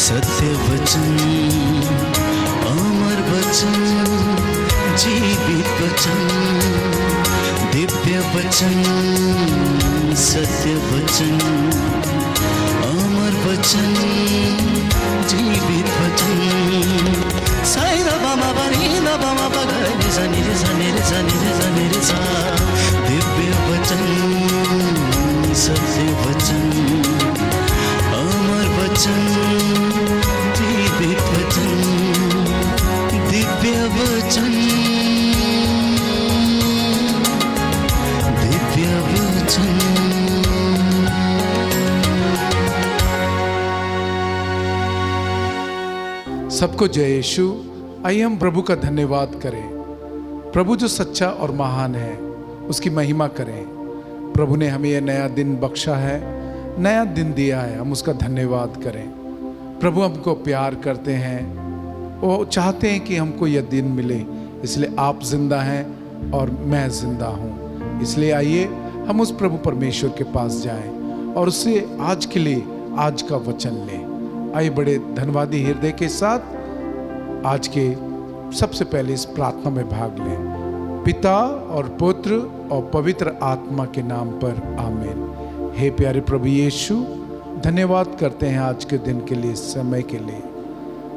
सत्य वचन, अमर वचन, जीवित वचन, दिव्य वचन, सत्य वचन, अमर वचन, जीवित वचन। साई दा बामा बनी दा बामा बगरे रे सनी रे सनी रे सनी रे सनी रे सा। दिव्य वचन, सत्य वचन, अमर वचन, जीवित वचन, दिव्य वचन, दिव्य वचन। सबको जय यीशु। आइए हम प्रभु का धन्यवाद करें। प्रभु जो सच्चा और महान है उसकी महिमा करें। प्रभु ने हमें यह नया दिन बख्शा है, नया दिन दिया है, हम उसका धन्यवाद करें। प्रभु हमको प्यार करते हैं, वो चाहते हैं कि हमको यह दिन मिले, इसलिए आप जिंदा हैं और मैं जिंदा हूँ। इसलिए आइए हम उस प्रभु परमेश्वर के पास जाएं और उससे आज के लिए आज का वचन लें। आइए बड़े धन्यवादी हृदय के साथ आज के सबसे पहले इस प्रार्थना में भाग लें। पिता और पुत्र और पवित्र आत्मा के नाम पर आमीन। हे प्यारे प्रभु यीशु, धन्यवाद करते हैं आज के दिन के लिए, समय के लिए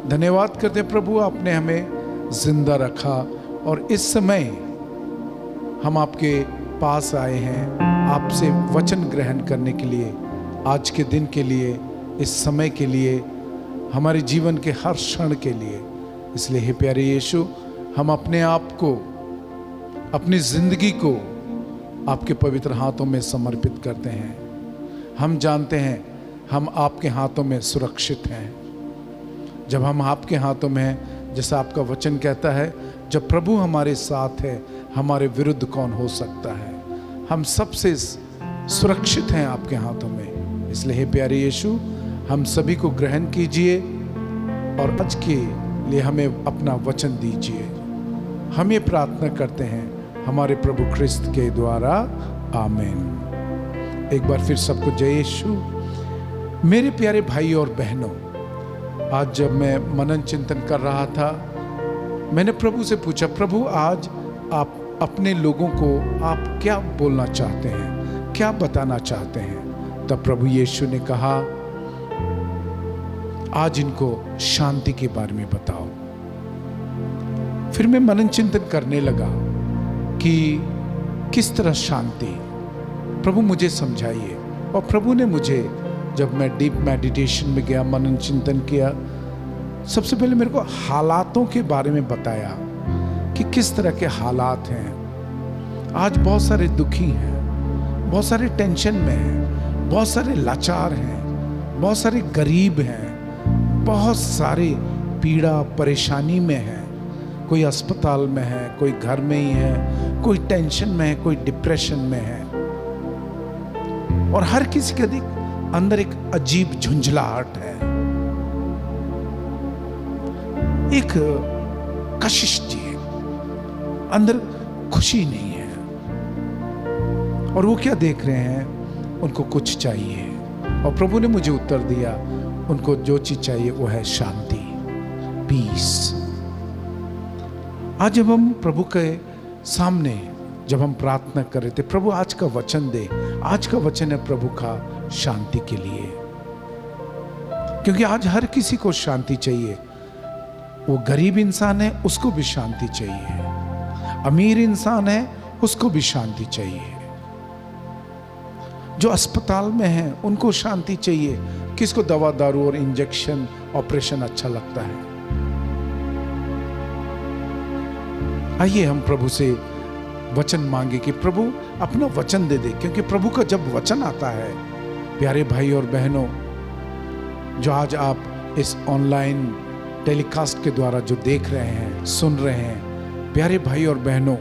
धन्यवाद करते हैं प्रभु। आपने हमें जिंदा रखा और इस समय हम आपके पास आए हैं आपसे वचन ग्रहण करने के लिए, आज के दिन के लिए, इस समय के लिए, हमारे जीवन के हर क्षण के लिए। इसलिए हे प्यारे यीशु, हम अपने आप को, अपनी जिंदगी को आपके पवित्र हाथों में समर्पित करते हैं। हम जानते हैं हम आपके हाथों में सुरक्षित हैं। जब हम आपके हाथों में हैं, जैसा आपका वचन कहता है, जब प्रभु हमारे साथ है हमारे विरुद्ध कौन हो सकता है। हम सबसे सुरक्षित हैं आपके हाथों में। इसलिए हे प्यारे यीशु, हम सभी को ग्रहण कीजिए और आज के लिए हमें अपना वचन दीजिए। हम ये प्रार्थना करते हैं हमारे प्रभु ख्रिस्त के द्वारा, आमीन। एक बार फिर सबको जय यीशु। मेरे प्यारे भाई और बहनों, आज जब मैं मनन चिंतन कर रहा था, मैंने प्रभु से पूछा, प्रभु आज आप अपने लोगों को आप क्या बोलना चाहते हैं, क्या बताना चाहते हैं। तब प्रभु यीशु ने कहा, आज इनको शांति के बारे में बताओ। फिर मैं मनन चिंतन करने लगा कि किस तरह शांति, प्रभु मुझे समझाइए। और प्रभु ने मुझे, जब मैं डीप मेडिटेशन में गया, मनन चिंतन किया, सबसे पहले मेरे को हालातों के बारे में बताया कि किस तरह के हालात हैं। आज बहुत सारे दुखी हैं, बहुत सारे टेंशन में हैं, बहुत सारे लाचार हैं, बहुत सारे गरीब हैं, बहुत सारे पीड़ा परेशानी में है। कोई अस्पताल में है, कोई घर में ही है, कोई टेंशन में है, कोई डिप्रेशन में है। और हर किसी के अंदर एक अजीब झुंझलाहट है, एक कशिश जी है, अंदर खुशी नहीं है। और वो क्या देख रहे हैं, उनको कुछ चाहिए। और प्रभु ने मुझे उत्तर दिया, उनको जो चीज चाहिए वो है शांति, पीस। आज जब हम प्रभु के सामने जब हम प्रार्थना कर रहे थे, प्रभु आज का वचन दे। आज का वचन है प्रभु का शांति के लिए, क्योंकि आज हर किसी को शांति चाहिए। वो गरीब इंसान है, उसको भी शांति चाहिए। अमीर इंसान है, उसको भी शांति चाहिए। जो अस्पताल में है, उनको शांति चाहिए। किसको दवा दारू और इंजेक्शन ऑपरेशन अच्छा लगता है। आइए हम प्रभु से वचन मांगे कि प्रभु अपना वचन दे दे, क्योंकि प्रभु का जब वचन आता है, प्यारे भाई और बहनों, जो आज आप इस ऑनलाइन टेलीकास्ट के द्वारा जो देख रहे हैं, सुन रहे हैं, प्यारे भाई और बहनों,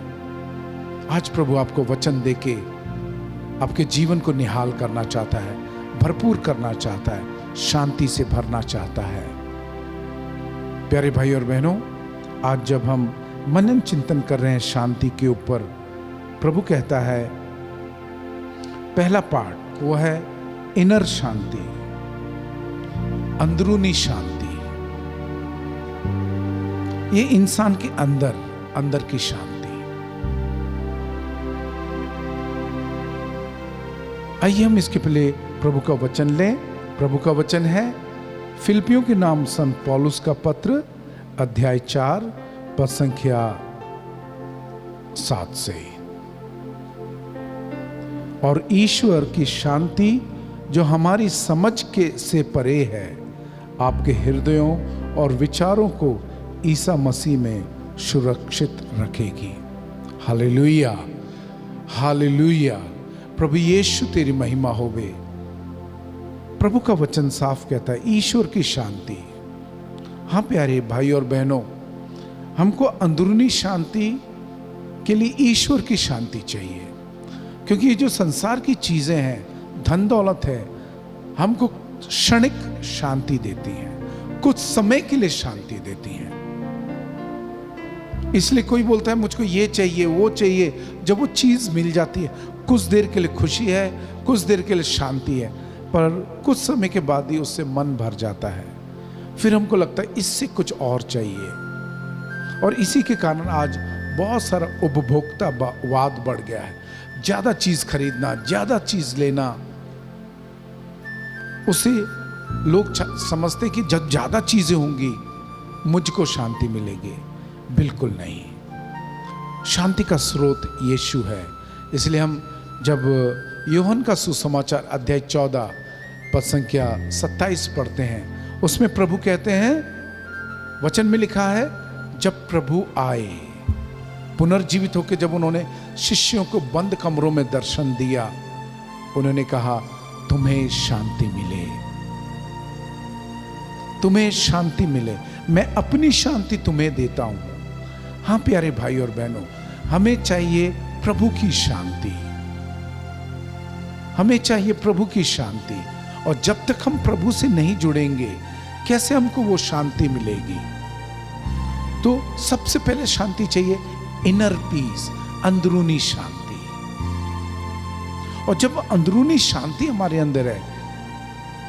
आज प्रभु आपको वचन दे के आपके जीवन को निहाल करना चाहता है, भरपूर करना चाहता है, शांति से भरना चाहता है। प्यारे भाई और बहनों, आज जब हम मनन चिंतन कर रहे हैं शांति के ऊपर, प्रभु कहता है, पहला पार्ट वो है इनर शांति, अंदरूनी शांति। ये इंसान के अंदर अंदर की शांति। आइए हम इसके पहले प्रभु का वचन लें। प्रभु का वचन है फिलिपियों के नाम संत पौलुस का पत्र, अध्याय 4 पद संख्या 7 से। और ईश्वर की शांति जो हमारी समझ के से परे है, आपके हृदयों और विचारों को ईसा मसीह में सुरक्षित रखेगी। Hallelujah, hallelujah. प्रभु यीशु तेरी महिमा होवे। प्रभु का वचन साफ कहता है ईश्वर की शांति। हाँ प्यारे भाई और बहनों, हमको अंदरूनी शांति के लिए ईश्वर की शांति चाहिए, क्योंकि ये जो संसार की चीजें हैं, धन दौलत है, हमको क्षणिक शांति देती हैं, कुछ समय के लिए शांति देती हैं। इसलिए कोई बोलता है मुझको ये चाहिए वो चाहिए, जब वो चीज मिल जाती है कुछ देर के लिए खुशी है, कुछ देर के लिए शांति है, पर कुछ समय के बाद ही उससे मन भर जाता है। फिर हमको लगता है इससे कुछ और चाहिए। और इसी के कारण आज बहुत सारा उपभोक्तावाद बढ़ गया है। ज्यादा चीज खरीदना, ज्यादा चीज लेना, उसे लोग समझते कि जब ज्यादा चीजें होंगी मुझको शांति मिलेगी। बिल्कुल नहीं। शांति का स्रोत यीशु है। इसलिए हम जब यूहन्ना का सुसमाचार अध्याय 14 पद संख्या 27 पढ़ते हैं, उसमें प्रभु कहते हैं, वचन में लिखा है, जब प्रभु आए पुनर्जीवित होकर, जब उन्होंने शिष्यों को बंद कमरों में दर्शन दिया, उन्होंने कहा तुम्हें शांति मिले, तुम्हें शांति मिले, मैं अपनी शांति तुम्हें देता हूं। हाँ प्यारे भाई और बहनों, हमें चाहिए प्रभु की शांति, हमें चाहिए प्रभु की शांति। और जब तक हम प्रभु से नहीं जुड़ेंगे, कैसे हमको वो शांति मिलेगी? तो सबसे पहले शांति चाहिए इनर पीस, अंदरूनी शांति। और जब अंदरूनी शांति हमारे अंदर है,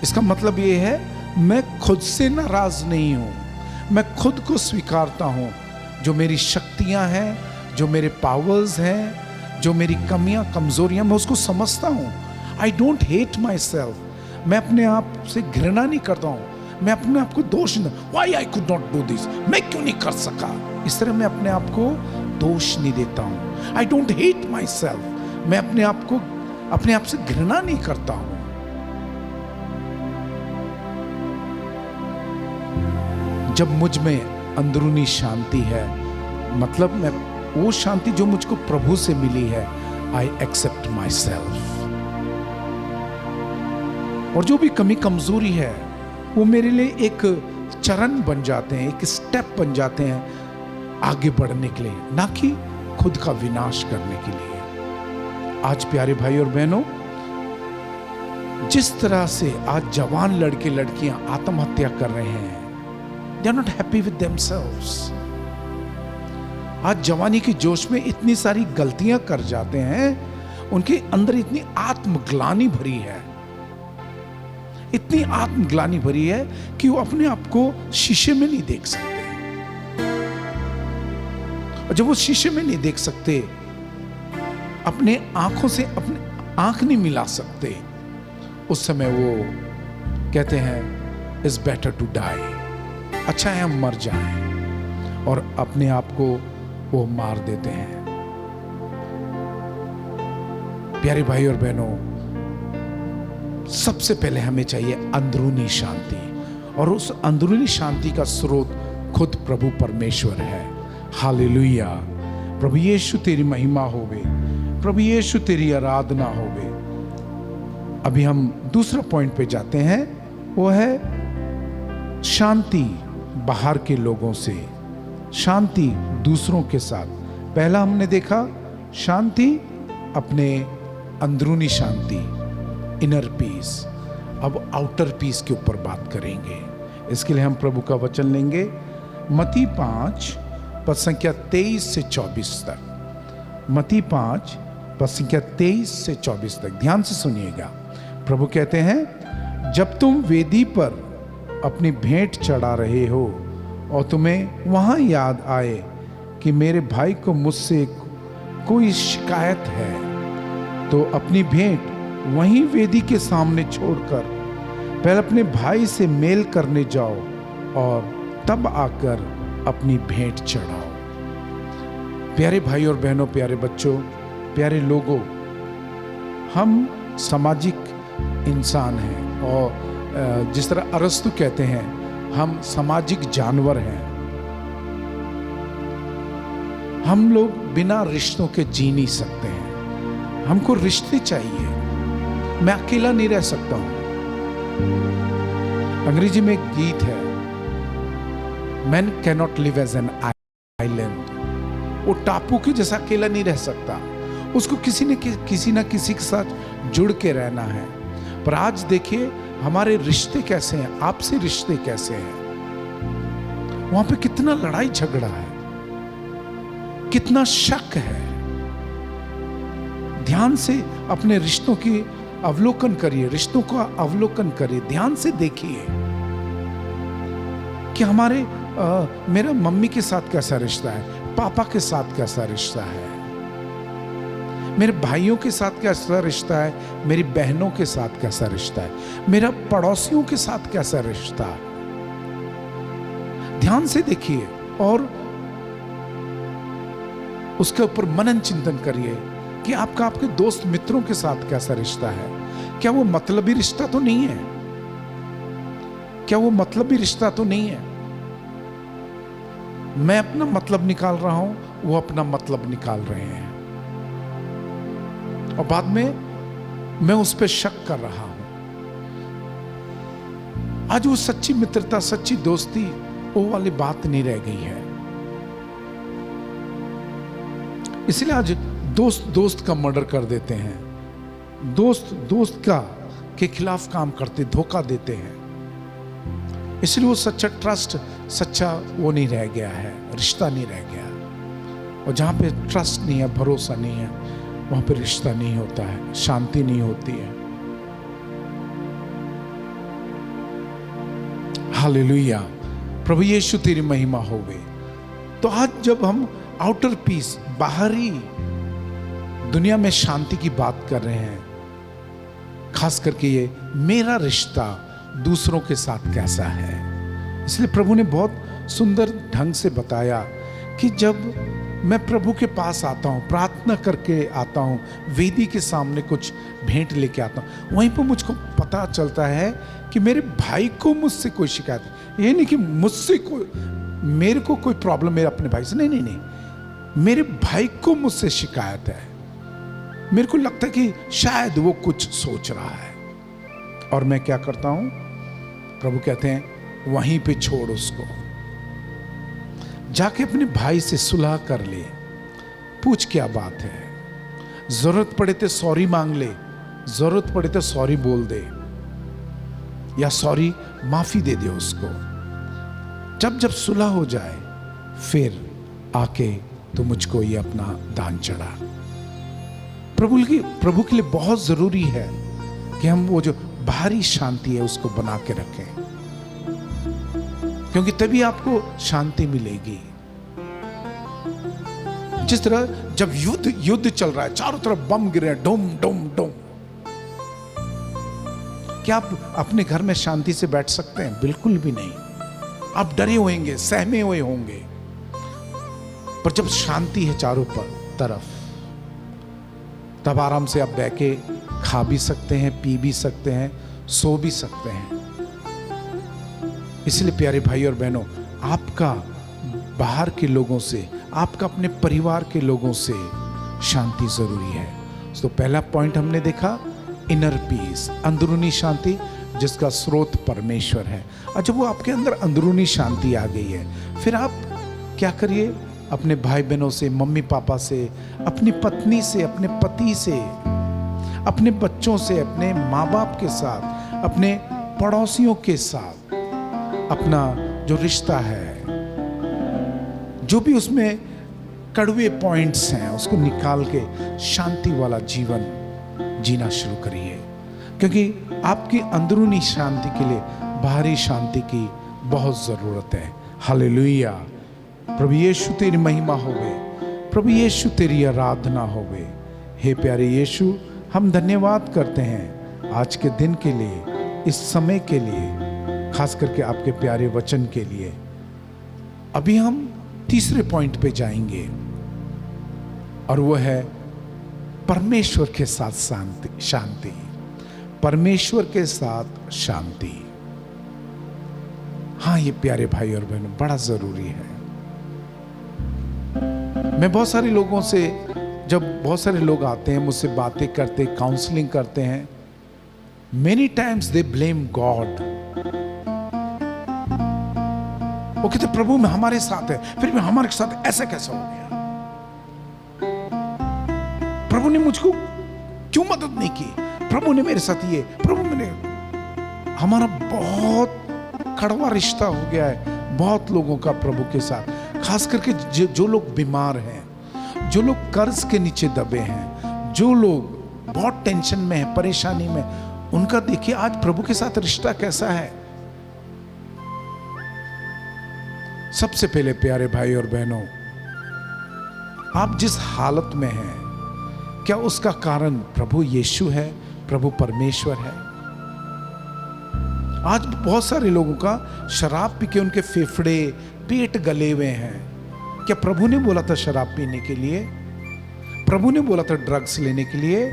इसका मतलब ये है मैं खुद से नाराज नहीं हूं, मैं खुद को स्वीकारता हूं, जो मेरी शक्तियां हैं, जो मेरे पावर्स हैं, जो मेरी कमियां कमजोरियां, मैं उसको समझता हूं। I don't hate my self. मैं अपने आप से घृणा नहीं करता हूं, मैं अपने आप को दोष नहीं, why I could not do this, मैं क्यों नहीं कर सका, इस तरह मैं अपने आप को दोष नहीं देता हूं। I don't hate my self. मैं अपने आप को अपने आप से घृणा नहीं करता हूं। जब मुझ में अंदरूनी शांति है, मतलब मैं वो शांति जो मुझको प्रभु से मिली है, आई एक्सेप्ट माई सेल्फ। और जो भी कमी कमजोरी है वो मेरे लिए एक चरण बन जाते हैं, एक स्टेप बन जाते हैं आगे बढ़ने के लिए, ना कि खुद का विनाश करने के लिए। आज प्यारे भाई और बहनों, जिस तरह से आज जवान लड़के लड़कियां आत्महत्या कर रहे हैं, they are not happy with themselves। आज जवानी के जोश में इतनी सारी गलतियां कर जाते हैं, उनके अंदर इतनी आत्मग्लानि भरी है, इतनी आत्मग्लानि भरी है कि वो अपने आप को शीशे में नहीं देख सकते। और जब वो शीशे में नहीं देख सकते, अपने आंखों से अपने आंख नहीं मिला सकते, उस समय वो कहते हैं इट्स बेटर टू डाई, अच्छा है हम मर जाएं, और अपने आप को वो मार देते हैं। प्यारे भाई और बहनों, सबसे पहले हमें चाहिए अंदरूनी शांति, और उस अंदरूनी शांति का स्रोत खुद प्रभु परमेश्वर है। हालेलुया। प्रभु यीशु तेरी महिमा होवे, प्रभु यीशु तेरी आराधना होवे। अभी हम दूसरा पॉइंट पे जाते हैं, वो है शांति बाहर के लोगों से, शांति दूसरों के साथ। पहला हमने देखा शांति, अपने अंदरूनी शांति, इनर पीस। अब आउटर पीस के ऊपर बात करेंगे। इसके लिए हम प्रभु का वचन लेंगे, मत्ती 5 पद संख्या 23 से 24 तक। मत्ती 5 पद संख्या 23 से 24 तक ध्यान से सुनिएगा। प्रभु कहते हैं, जब तुम वेदी पर अपनी भेंट चढ़ा रहे हो और तुम्हें वहाँ याद आए कि मेरे भाई को मुझसे कोई शिकायत है, तो अपनी भेंट वहीं वेदी के सामने छोड़कर पहले अपने भाई से मेल करने जाओ और तब आकर अपनी भेंट चढ़ाओ। प्यारे भाई और बहनों, प्यारे बच्चों, प्यारे लोगों, हम सामाजिक इंसान हैं और जिस तरह अरस्तु कहते हैं, हम सामाजिक जानवर हैं। हम लोग बिना रिश्तों के जी नहीं सकते हैं। हमको रिश्ते चाहिए। मैं अकेला नहीं रह सकता हूं। अंग्रेजी में एक गीत है, man cannot live as an island. वो टापू के जैसा अकेला नहीं रह सकता, उसको किसी न किसी के साथ जुड़ के रहना है। पर आज देखिए हमारे रिश्ते कैसे हैं, आपसे रिश्ते कैसे हैं। वहां पे कितना लड़ाई झगड़ा है, कितना शक है। ध्यान से अपने रिश्तों की अवलोकन करिए, रिश्तों का अवलोकन करिए, ध्यान से देखिए कि मेरा मम्मी के साथ कैसा रिश्ता है, पापा के साथ कैसा रिश्ता है, मेरे भाइयों के साथ कैसा रिश्ता है, मेरी बहनों के साथ कैसा रिश्ता है, मेरा पड़ोसियों के साथ कैसा रिश्ता है। ध्यान से देखिए और उसके ऊपर मनन चिंतन करिए कि आपका आपके दोस्त मित्रों के साथ कैसा रिश्ता है। क्या वो मतलबी रिश्ता तो नहीं है? क्या वो मतलबी रिश्ता तो नहीं है? मैं अपना मतलब निकाल रहा हूं, वो अपना मतलब निकाल रहे हैं और बाद में मैं उस पर शक कर रहा हूं। आज वो सच्ची मित्रता, सच्ची दोस्ती, वो वाली बात नहीं रह गई है। इसलिए आज दोस्त दोस्त का मर्डर कर देते हैं, दोस्त दोस्त के खिलाफ काम करते, धोखा देते हैं। इसलिए वो सच्चा ट्रस्ट, सच्चा वो नहीं रह गया है, रिश्ता नहीं रह गया। और जहां पे ट्रस्ट नहीं है, भरोसा नहीं है, वहां पे रिश्ता नहीं होता है, शांति नहीं होती है। हालेलुया, प्रभु यीशु तेरी महिमा होवे। तो आज जब हम आउटर पीस, बाहरी दुनिया में शांति की बात कर रहे हैं, खास करके ये मेरा रिश्ता दूसरों के साथ कैसा है, इसलिए प्रभु ने बहुत सुंदर ढंग से बताया कि जब मैं प्रभु के पास आता हूँ, प्रार्थना करके आता हूँ, वेदी के सामने कुछ भेंट लेके आता हूँ, वहीं पर मुझको पता चलता है कि मेरे भाई को मुझसे कोई शिकायत है। ये नहीं कि मुझसे मेरे को कोई प्रॉब्लम मेरे अपने भाई से, नहीं नहीं नहीं, मेरे भाई को मुझसे शिकायत है। मेरे को लगता है कि शायद वो कुछ सोच रहा है और मैं क्या करता हूं, प्रभु कहते हैं वहीं पे छोड़ उसको, जाके अपने भाई से सुलह कर ले, पूछ क्या बात है, जरूरत पड़े तो सॉरी मांग ले, जरूरत पड़े तो सॉरी बोल दे या सॉरी माफी दे दे उसको। जब जब सुलह हो जाए फिर आके तो मुझको ये अपना दान चढ़ा। प्रभु के लिए बहुत जरूरी है कि हम वो जो बाहरी शांति है उसको बना के रखें, क्योंकि तभी आपको शांति मिलेगी। जिस तरह जब युद्ध चल रहा है, चारों तरफ बम गिरे, डोम डोम डोम, क्या आप अपने घर में शांति से बैठ सकते हैं? बिल्कुल भी नहीं। आप डरे होंगे, सहमे हुए होंगे। पर जब शांति है चारों तरफ, तब आराम से आप बैठ के खा भी सकते हैं, पी भी सकते हैं, सो भी सकते हैं। इसलिए प्यारे भाई और बहनों, आपका बाहर के लोगों से, आपका अपने परिवार के लोगों से शांति जरूरी है। तो पहला पॉइंट हमने देखा, इनर पीस, अंदरूनी शांति जिसका स्रोत परमेश्वर है। और जब वो आपके अंदर अंदरूनी शांति आ गई है, फिर आप क्या करिए, अपने भाई बहनों से, मम्मी पापा से, अपनी पत्नी से, अपने पति से, अपने बच्चों से, अपने माँ बाप के साथ, अपने पड़ोसियों के साथ अपना जो रिश्ता है, जो भी उसमें कड़वे पॉइंट्स हैं, उसको निकाल के शांति वाला जीवन जीना शुरू करिए। क्योंकि आपकी अंदरूनी शांति के लिए बाहरी शांति की बहुत ज़रूरत है। हालेलुया। प्रभु यीशु तेरी महिमा होवे, प्रभु यीशु तेरी आराधना होवे। हे प्यारे यीशु, हम धन्यवाद करते हैं आज के दिन के लिए, इस समय के लिए, खास करके आपके प्यारे वचन के लिए। अभी हम तीसरे पॉइंट पे जाएंगे और वो है परमेश्वर के साथ शांति। परमेश्वर के साथ शांति। हाँ, ये प्यारे भाई और बहनों बड़ा जरूरी है। मैं बहुत सारे लोगों से, जब बहुत सारे लोग आते हैं मुझसे बातें करते, काउंसलिंग करते हैं, many times they blame God. वो कहते प्रभु में हमारे साथ है, फिर भी हमारे साथ ऐसा कैसा हो गया? प्रभु ने मुझको क्यों मदद नहीं की? प्रभु ने मेरे साथ ये, प्रभु मैंने, हमारा बहुत कड़वा रिश्ता हो गया है बहुत लोगों का प्रभु के साथ। खास करके जो लोग बीमार हैं, जो लोग कर्ज के नीचे दबे हैं, जो लोग बहुत टेंशन में हैं, परेशानी में, उनका देखिए आज प्रभु के साथ रिश्ता कैसा है। सबसे पहले प्यारे भाई और बहनों, आप जिस हालत में हैं, क्या उसका कारण प्रभु यीशु है, प्रभु परमेश्वर है? आज बहुत सारे लोगों का शराब पी के उनके फेफड़े, पेट गले हुए हैं। क्या प्रभु ने बोला था शराब पीने के लिए? प्रभु ने बोला था ड्रग्स लेने के लिए?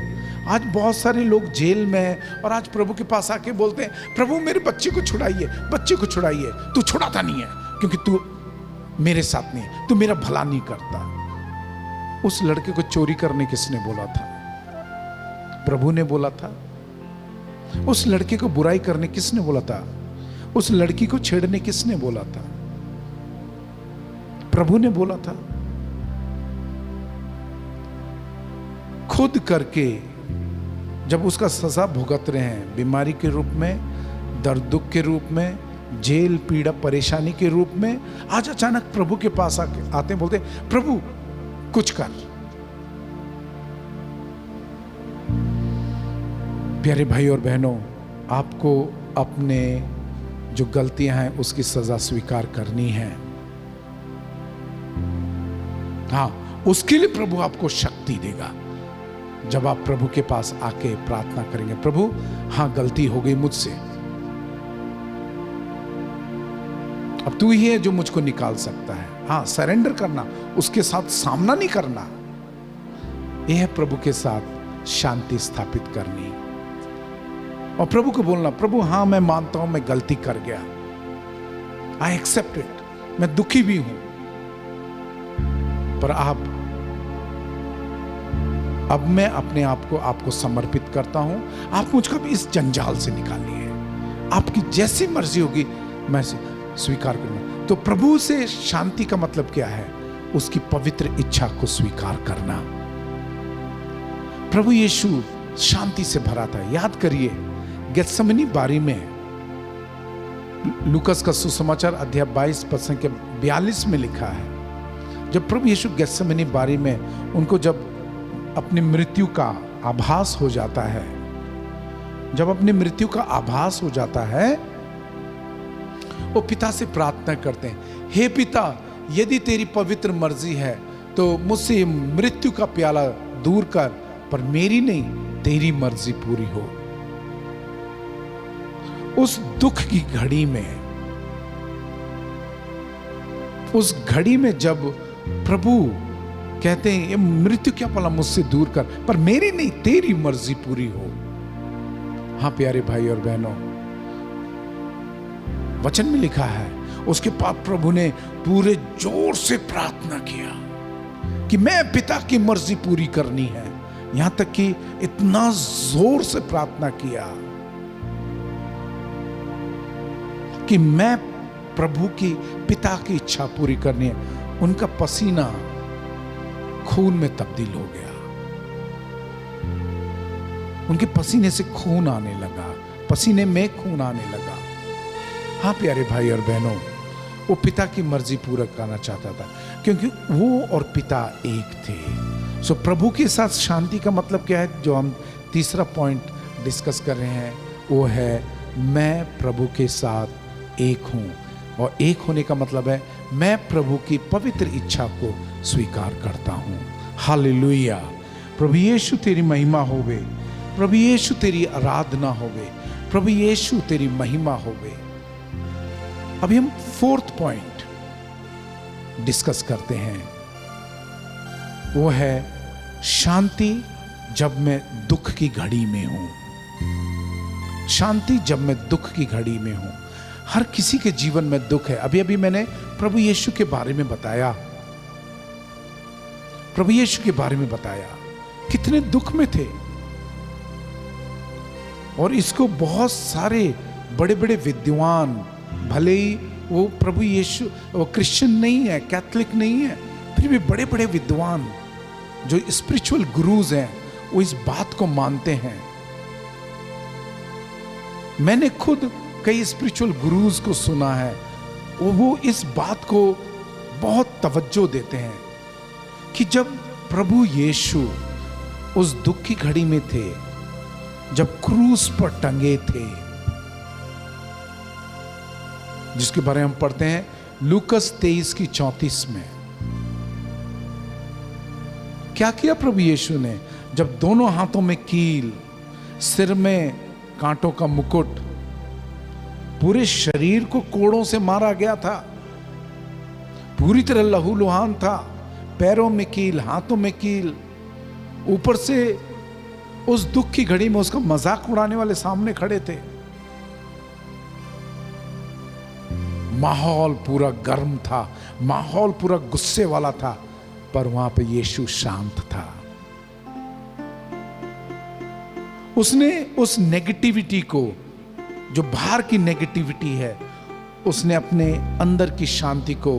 आज बहुत सारे लोग जेल में हैं और आज प्रभु के पास आके बोलते हैं प्रभु मेरे बच्चे को छुड़ाइए, बच्चे को छुड़ाइए। तू छुड़ाता नहीं है क्योंकि तू मेरे साथ नहीं, तू मेरा भला नहीं करता। उस लड़के को चोरी करने किसने बोला था? प्रभु ने बोला था। उस लड़के को बुराई करने किसने बोला था? उस लड़की को छेड़ने किसने बोला था? प्रभु ने बोला था। खुद करके जब उसका सजा भुगत रहे हैं, बीमारी के रूप में, दर्द दुख के रूप में, जेल, पीड़ा, परेशानी के रूप में, आज अचानक प्रभु के पास आते बोलते प्रभु कुछ कर। प्यारे भाई और बहनों, आपको अपने जो गलतियां हैं उसकी सजा स्वीकार करनी है। हाँ, उसके लिए प्रभु आपको शक्ति देगा जब आप प्रभु के पास आके प्रार्थना करेंगे, प्रभु हाँ गलती हो गई मुझसे, अब तू ही है जो मुझको निकाल सकता है। हाँ, सरेंडर करना, उसके साथ सामना नहीं करना, यह है प्रभु के साथ शांति स्थापित करनी। और प्रभु को बोलना प्रभु हाँ मैं मानता हूं मैं गलती कर गया, आई एक्सेप्ट इट, मैं दुखी भी हूं, पर अब मैं अपने आप को आपको समर्पित करता हूं। आप मुझको भी इस जंजाल से निकालिए, आपकी जैसी मर्जी होगी मैं स्वीकार करूंगा। तो प्रभु से शांति का मतलब क्या है? उसकी पवित्र इच्छा को स्वीकार करना। प्रभु यीशु शांति से भरा था। याद करिए गेत्सेमनी बारी में, लूकस का सुसमाचार अध्याय 22 पद संख्या 42 में लिखा है, जब प्रभु यीशु गेत्सेमनी बारी में उनको जब अपनी मृत्यु का आभास हो जाता है, जब अपनी मृत्यु का आभास हो जाता है, वो पिता से प्रार्थना करते हैं, हे पिता यदि तेरी पवित्र मर्जी है तो मुझसे मृत्यु का प्याला दूर कर, पर मेरी नहीं तेरी मर्जी पूरी हो। उस दुख की घड़ी में, उस घड़ी में जब प्रभु कहते हैं ये मृत्यु क्या भला मुझसे दूर कर, पर मेरी नहीं तेरी मर्जी पूरी हो। हाँ प्यारे भाई और बहनों, वचन में लिखा है उसके बाद प्रभु ने पूरे जोर से प्रार्थना किया कि मैं पिता की मर्जी पूरी करनी है। यहां तक कि इतना जोर से प्रार्थना किया कि मैं प्रभु की, पिता की इच्छा पूरी करनी है। उनका पसीना खून में तब्दील हो गया, उनके पसीने से खून आने लगा, पसीने में खून आने लगा। हाँ प्यारे भाई और बहनों, वो पिता की मर्जी पूरा करना चाहता था क्योंकि वो और पिता एक थे। सो प्रभु के साथ शांति का मतलब क्या है, जो हम तीसरा पॉइंट डिस्कस कर रहे हैं वो है मैं प्रभु के साथ एक हूं। और एक होने का मतलब है मैं प्रभु की पवित्र इच्छा को स्वीकार करता हूँ। हालेलुया। प्रभु यीशु तेरी महिमा होवे, प्रभु यीशु तेरी आराधना होवे, प्रभु यीशु तेरी महिमा होवे। अभी हम 4th पॉइंट डिस्कस करते हैं, वो है शांति जब मैं दुख की घड़ी में हूं। शांति जब मैं दुख की घड़ी में हूं। हर किसी के जीवन में दुख है। अभी अभी मैंने प्रभु यीशु के बारे में बताया, प्रभु यीशु के बारे में बताया, कितने दुख में थे। और इसको बहुत सारे बड़े बड़े विद्वान, भले ही वो प्रभु यीशु वो क्रिश्चियन नहीं है, कैथलिक नहीं है, फिर भी बड़े बड़े विद्वान जो स्पिरिचुअल गुरुज हैं वो इस बात को मानते हैं। मैंने खुद कई स्पिरिचुअल गुरुज को सुना है, वो इस बात को बहुत तवज्जो देते हैं कि जब प्रभु यीशु उस दुख की घड़ी में थे, जब क्रूस पर टंगे थे, जिसके बारे में हम पढ़ते हैं लूकस 23:34 में। क्या किया प्रभु यीशु ने? जब दोनों हाथों में कील, सिर में कांटों का मुकुट, पूरे शरीर को कोड़ों से मारा गया था, पूरी तरह लहूलुहान था, पैरों में कील, हाथों में कील, ऊपर से उस दुख की घड़ी में उसका मजाक उड़ाने वाले सामने खड़े थे। माहौल पूरा गर्म था, माहौल पूरा गुस्से वाला था, पर वहां पे यीशु शांत था। उसने उस नेगेटिविटी को, जो बाहर की नेगेटिविटी है, उसने अपने अंदर की शांति को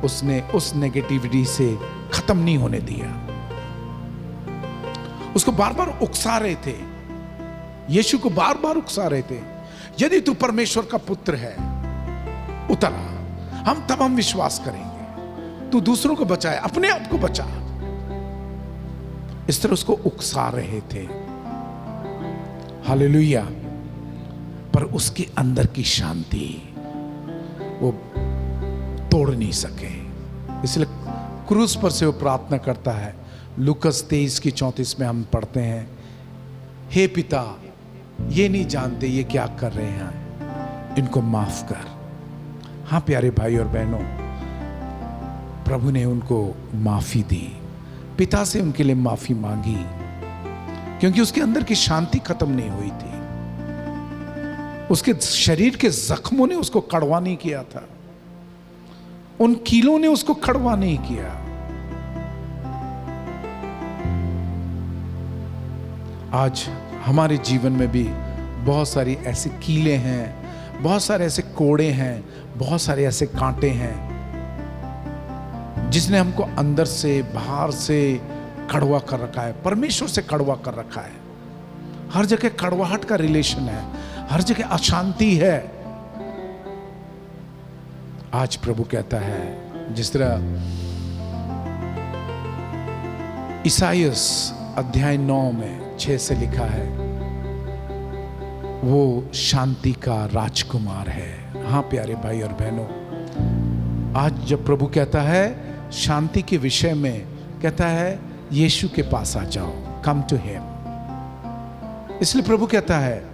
उसने उस नेगेटिविटी से खत्म नहीं होने दिया। उसको बार बार उकसा रहे थे, यीशु को बार बार उकसा रहे थे, यदि तू परमेश्वर का पुत्र है उतर आ, हम विश्वास करेंगे, तू दूसरों को बचाए, अपने आप को बचा। इस तरह उसको उकसा रहे थे। हालेलुया। पर उसके अंदर की शांति वो तोड़ नहीं सके, इसलिए क्रूस पर से वो प्रार्थना करता है। लूकस 23:34 में हम पढ़ते हैं, हे पिता, ये नहीं जानते ये क्या कर रहे हैं, इनको माफ कर। हाँ प्यारे भाई और बहनों, प्रभु ने उनको माफी दी, पिता से उनके लिए माफी मांगी, क्योंकि उसके अंदर की शांति खत्म नहीं हुई थी। उसके शरीर के जख्मों ने उसको कड़वा नहीं किया था, उन कीलों ने उसको कड़वा नहीं किया। आज हमारे जीवन में भी बहुत सारी ऐसे कीले हैं, बहुत सारे ऐसे कोड़े हैं, बहुत सारे ऐसे कांटे हैं, जिसने हमको अंदर से बाहर से कड़वा कर रखा है, परमेश्वर से कड़वा कर रखा है। हर जगह कड़वाहट का रिलेशन है, हर जगह अशांति है। आज प्रभु कहता है, जिस तरह ईसाइयस अध्याय 9 में 6 से लिखा है, वो शांति का राजकुमार है। हाँ प्यारे भाई और बहनों, आज जब प्रभु कहता है शांति के विषय में, कहता है यीशु के पास आ जाओ, कम टू हिम। इसलिए प्रभु कहता है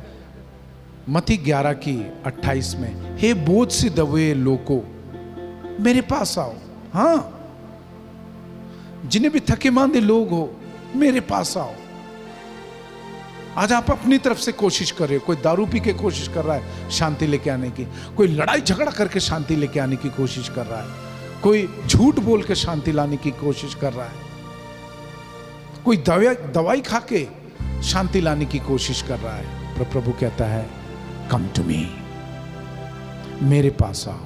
मत्ती 11:28 में, हे बोझ से दबे लोगों, मेरे पास आओ। हाँ, जिन्हें भी थके मांदे लोग हो, मेरे पास आओ। आज आप अपनी तरफ से कोशिश कर रहे हो, कोई दारू पी के कोशिश कर रहा है शांति लेके आने की, कोई लड़ाई झगड़ा करके शांति लेके आने की कोशिश कर रहा है, कोई झूठ बोल के शांति लाने की कोशिश कर रहा है, कोई दवाई खा के शांति लाने की कोशिश कर रहा है। पर प्रभु कहता है कम टू मी, मेरे पास आओ।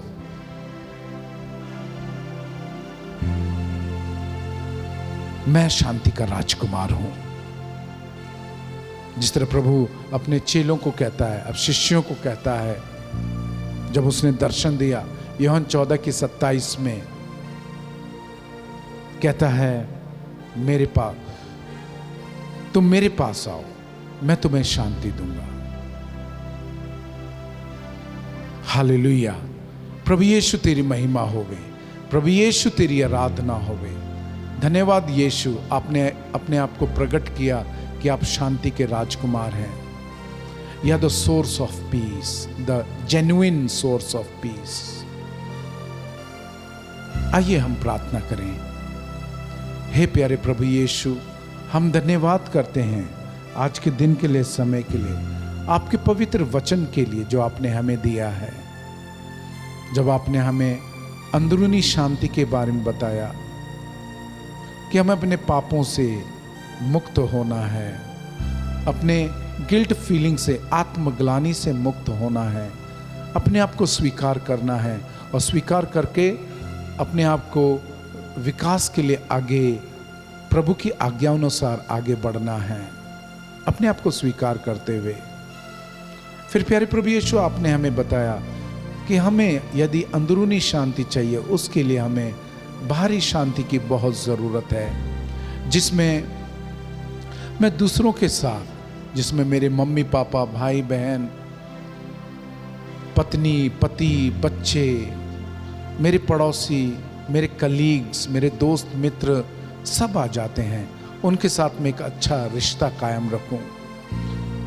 मैं शांति का राजकुमार हूं। जिस तरह प्रभु अपने चेलों को कहता है, अब शिष्यों को कहता है, जब उसने दर्शन दिया, यूहन्ना 14:27 में कहता है, मेरे पास, तुम मेरे पास आओ, मैं तुम्हें शांति दूंगा। हालेलुया। प्रभु यीशु तेरी महिमा होवे, प्रभु यीशु तेरी आराधना होवे। धन्यवाद यीशु, आपने अपने आप को प्रकट किया कि आप शांति के राजकुमार हैं। You are the source of peace, the genuine source of peace. आइए हम प्रार्थना करें। हे प्यारे प्रभु यीशु, हम धन्यवाद करते हैं आज के दिन के लिए, समय के लिए, आपके पवित्र वचन के लिए जो आपने हमें दिया है। जब आपने हमें अंदरूनी शांति के बारे में बताया कि हमें अपने पापों से मुक्त होना है, अपने गिल्ट फीलिंग से, आत्मग्लानि से मुक्त होना है, अपने आप को स्वीकार करना है और स्वीकार करके अपने आप को विकास के लिए आगे प्रभु की आज्ञा अनुसार आगे बढ़ना है, अपने आप को स्वीकार करते हुए। फिर प्यारे प्रभु यीशु, आपने हमें बताया कि हमें यदि अंदरूनी शांति चाहिए, उसके लिए हमें बाहरी शांति की बहुत ज़रूरत है, जिसमें मैं दूसरों के साथ, जिसमें मेरे मम्मी पापा, भाई बहन, पत्नी पति, बच्चे, मेरे पड़ोसी, मेरे कलीग्स, मेरे दोस्त मित्र सब आ जाते हैं। उनके साथ मैं एक अच्छा रिश्ता कायम रखूं,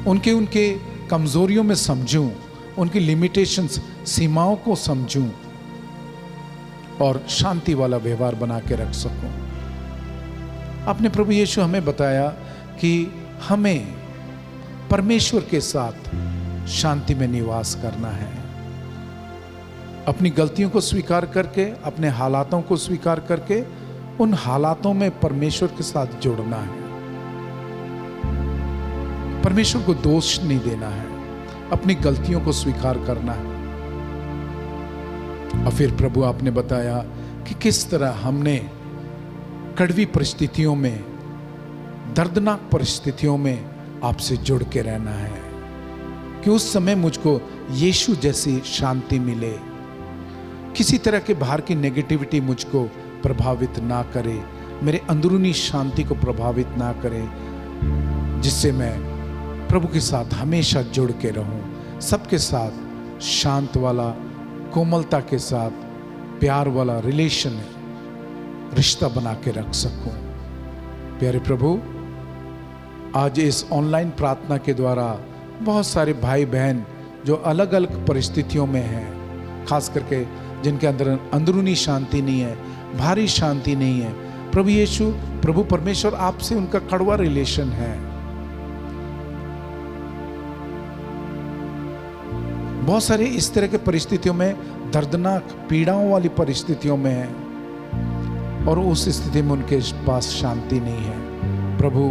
उनके कमज़ोरियों में समझूं, उनकी लिमिटेशंस, सीमाओं को समझूं और शांति वाला व्यवहार बना के रख सकूं। आपने प्रभु यीशु हमें बताया कि हमें परमेश्वर के साथ शांति में निवास करना है, अपनी गलतियों को स्वीकार करके, अपने हालातों को स्वीकार करके उन हालातों में परमेश्वर के साथ जुड़ना है, परमेश्वर को दोष नहीं देना है, अपनी गलतियों को स्वीकार करना है। और फिर प्रभु आपने बताया कि किस तरह हमने कड़वी परिस्थितियों में, दर्दनाक परिस्थितियों में आपसे जुड़ के रहना है, कि उस समय मुझको यीशु जैसी शांति मिले, किसी तरह के बाहर की नेगेटिविटी मुझको प्रभावित ना करे, मेरे अंदरूनी शांति को प्रभावित ना करे, जिससे मैं प्रभु के साथ हमेशा जुड़ के रहूं, सबके साथ शांत वाला, कोमलता के साथ प्यार वाला रिश्ता बना के रख सकूं। प्यारे प्रभु, आज इस ऑनलाइन प्रार्थना के द्वारा बहुत सारे भाई बहन जो अलग अलग परिस्थितियों में हैं, खास करके जिनके अंदर अंदरूनी शांति नहीं है, भारी शांति नहीं है, प्रभु यीशु, प्रभु परमेश्वर आपसे उनका कड़वा रिलेशन है, बहुत सारे इस तरह के परिस्थितियों में, दर्दनाक पीड़ाओं वाली परिस्थितियों में हैं और उस स्थिति में उनके पास शांति नहीं है। प्रभु,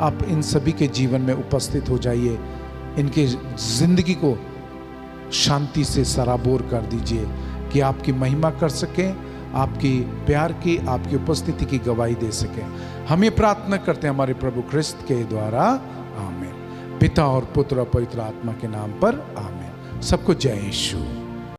आप इन सभी के जीवन में उपस्थित हो जाइए, इनके जिंदगी को शांति से सराबोर कर दीजिए कि आपकी महिमा कर सकें, आपकी प्यार की, आपकी उपस्थिति की गवाही दे सकें। हम ये प्रार्थना करते हैं हमारे प्रभु ख्रिस्त के द्वारा, आमीन। पिता और पुत्र और पवित्र आत्मा के नाम पर, आमीन। सबको जय यीशु।